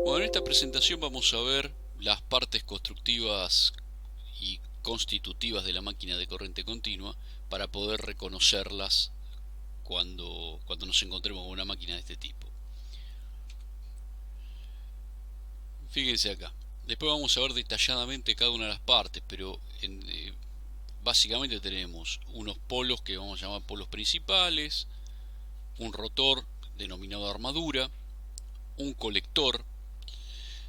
Bueno, en esta presentación vamos a ver las partes constructivas y constitutivas de la máquina de corriente continua para poder reconocerlas cuando nos encontremos con una máquina de este tipo. Fíjense acá. Después vamos a ver detalladamente cada una de las partes, pero básicamente tenemos unos polos que vamos a llamar polos principales, un rotor denominado armadura, un colector.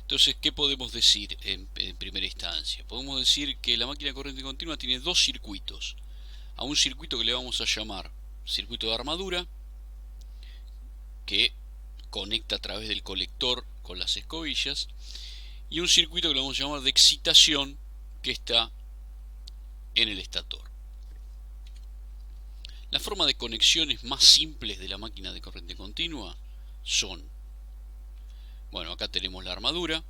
Entonces, ¿qué podemos decir en primera instancia? Podemos decir que la máquina de corriente continua tiene dos circuitos. A un circuito que le vamos a llamar circuito de armadura, que conecta a través del colector con las escobillas, y un circuito que le vamos a llamar de excitación, que está en el estator. Las formas de conexiones más simples de la máquina de corriente continua son, bueno, acá tenemos la armadura.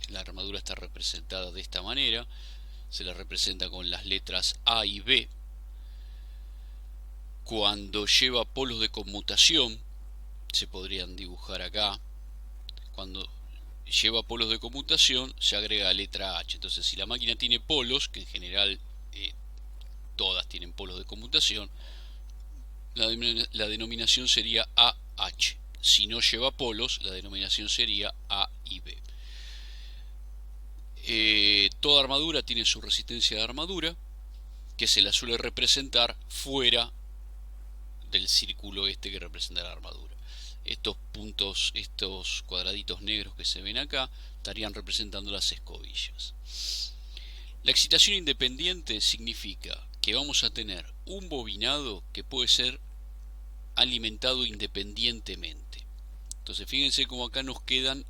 La armadura está representada de esta manera. Se la representa con las letras A y B. Cuando lleva polos de conmutación, se podrían dibujar acá. Cuando lleva polos de conmutación, se agrega la letra H. Entonces, si la máquina tiene polos, que en general todas tienen polos de conmutación, la denominación sería AH. Si no lleva polos, la denominación sería A y B. Toda armadura tiene su resistencia de armadura, que se la suele representar fuera del círculo este que representa la armadura. Estos puntos, estos cuadraditos negros que se ven acá, estarían representando las escobillas. La excitación independiente significa que vamos a tener un bobinado que puede ser alimentado independientemente. Entonces fíjense cómo acá nos quedan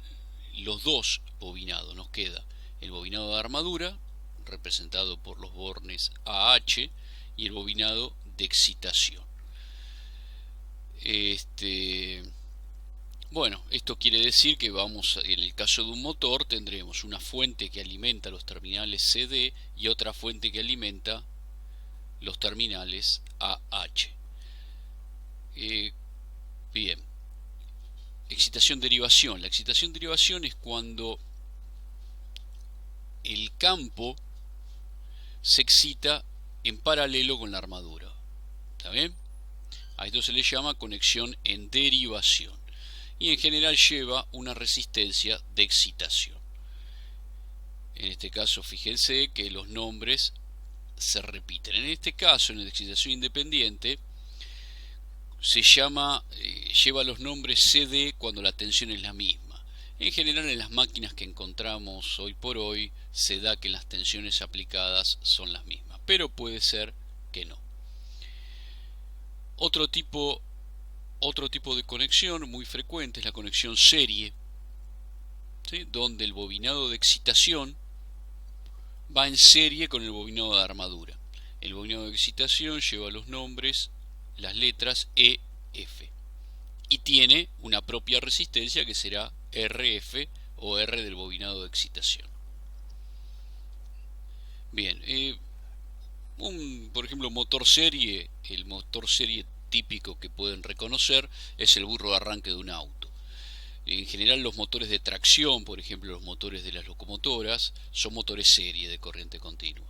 los dos bobinados. Nos queda el bobinado de armadura, representado por los bornes AH, y el bobinado de excitación. Bueno, esto quiere decir que en el caso de un motor tendremos una fuente que alimenta los terminales CD y otra fuente que alimenta los terminales AH. Bien, excitación-derivación. La excitación-derivación es cuando el campo se excita en paralelo con la armadura. ¿Está bien? A esto se le llama conexión en derivación. Y en general lleva una resistencia de excitación. En este caso, fíjense que los nombres se repiten. En este caso, en la excitación independiente, lleva los nombres CD cuando la tensión es la misma. En general, en las máquinas que encontramos hoy por hoy, se da que las tensiones aplicadas son las mismas, pero puede ser que no. Otro tipo de conexión muy frecuente es la conexión serie, ¿sí? Donde el bobinado de excitación va en serie con el bobinado de armadura. El bobinado de excitación lleva los nombres, las letras E, F, y tiene una propia resistencia que será RF o R del bobinado de excitación. Bien, por ejemplo, motor serie, el motor serie típico que pueden reconocer es el burro de arranque de un auto. En general los motores de tracción, por ejemplo los motores de las locomotoras, son motores serie de corriente continua.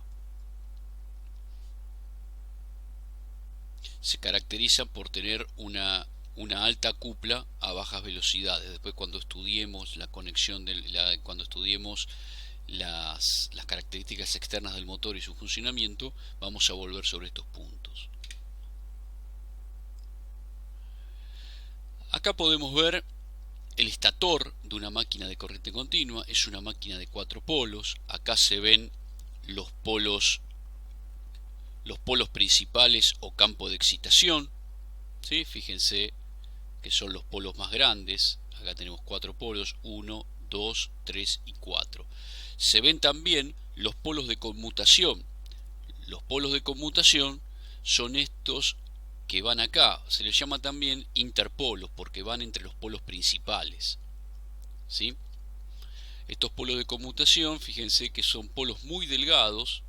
Se caracterizan por tener una alta cupla a bajas velocidades. Después cuando estudiemos la conexión, cuando estudiemos las características externas del motor y su funcionamiento, vamos a volver sobre estos puntos. Acá podemos ver el estator de una máquina de corriente continua. Es una máquina de 4 polos. Acá se ven los polos principales o campo de excitación, ¿sí? Fíjense que son los polos más grandes. Acá tenemos 4 polos, 1, 2, 3 y 4. Se ven también los polos de conmutación. Los polos de conmutación son estos que van acá. Se les llama también interpolos porque van entre los polos principales, ¿sí? Estos polos de conmutación, fíjense que son polos muy delgados.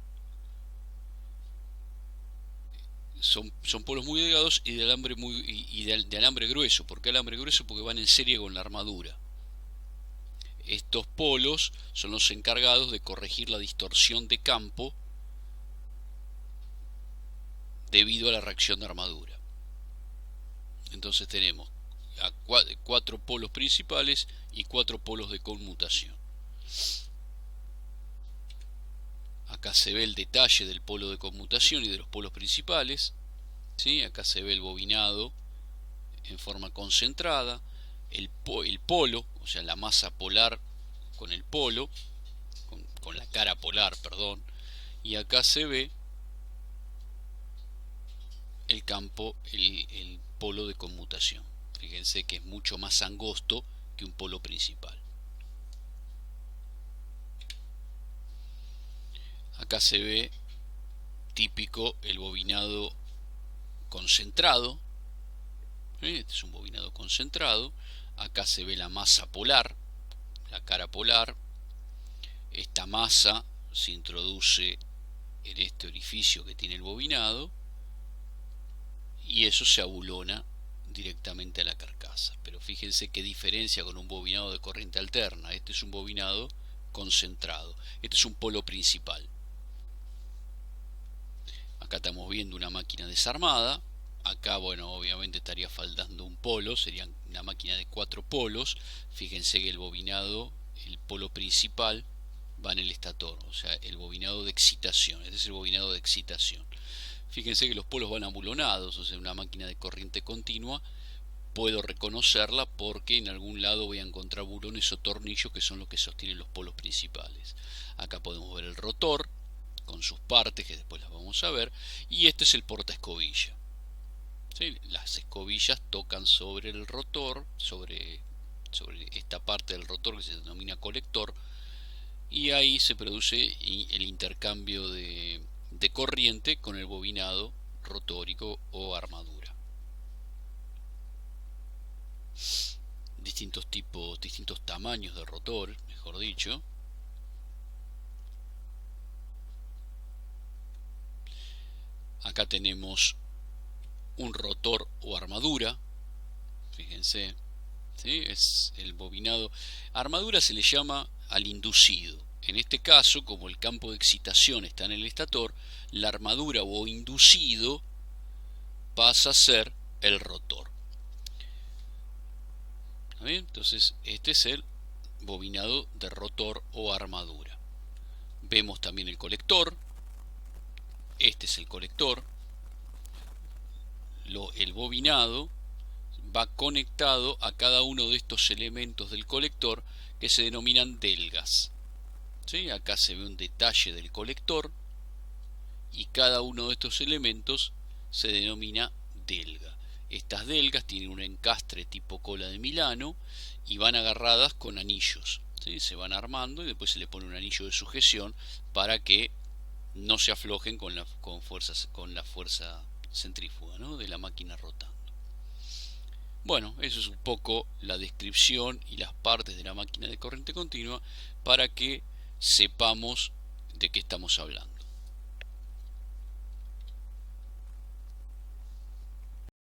Son polos muy delgados y de alambre grueso. ¿Por qué alambre grueso? Porque van en serie con la armadura. estos polos son los encargados de corregir la distorsión de campo debido a la reacción de armadura. Entonces tenemos a 4 polos principales y 4 polos de conmutación. Acá se ve el detalle del polo de conmutación y de los polos principales. ¿Sí? Acá se ve el bobinado en forma concentrada, el polo, o sea, la masa polar con el polo, con la cara polar, perdón, y acá se ve el campo, el polo de conmutación. Fíjense que es mucho más angosto que un polo principal. Acá se ve típico el bobinado concentrado. Este es un bobinado concentrado. Acá se ve la masa polar, la cara polar. Esta masa se introduce en este orificio que tiene el bobinado y eso se abulona directamente a la carcasa. Pero fíjense qué diferencia con un bobinado de corriente alterna. Este es un bobinado concentrado. Este es un polo principal. Acá estamos viendo una máquina desarmada. Acá, bueno, obviamente estaría faltando un polo, sería una máquina de 4 polos. Fíjense que el bobinado, el polo principal, va en el estator, o sea, el bobinado de excitación. Este es el bobinado de excitación. Fíjense que los polos van abulonados, o sea, una máquina de corriente continua. Puedo reconocerla porque en algún lado voy a encontrar bulones o tornillos que son los que sostienen los polos principales. Acá podemos ver el rotor con sus partes, que después las vamos a ver, y este es el portaescobilla. ¿Sí? Las escobillas tocan sobre el rotor, sobre esta parte del rotor que se denomina colector, y ahí se produce el intercambio de corriente con el bobinado rotórico o armadura. Distintos tipos, distintos tamaños de rotor, mejor dicho. Acá tenemos un rotor o armadura, fíjense, ¿sí? Es el bobinado. Armadura se le llama al inducido. En este caso, como el campo de excitación está en el estator, la armadura o inducido pasa a ser el rotor. ¿Está bien? Entonces, este es el bobinado de rotor o armadura. Vemos también el colector. Este es el colector. El bobinado va conectado a cada uno de estos elementos del colector que se denominan delgas. ¿Sí? Acá se ve un detalle del colector y cada uno de estos elementos se denomina delga. Estas delgas tienen un encastre tipo cola de Milano y van agarradas con anillos. ¿Sí? Se van armando y después se le pone un anillo de sujeción para que no se aflojen con la fuerza centrífuga, ¿no?, de la máquina rotando. Bueno, eso es un poco la descripción y las partes de la máquina de corriente continua para que sepamos de qué estamos hablando.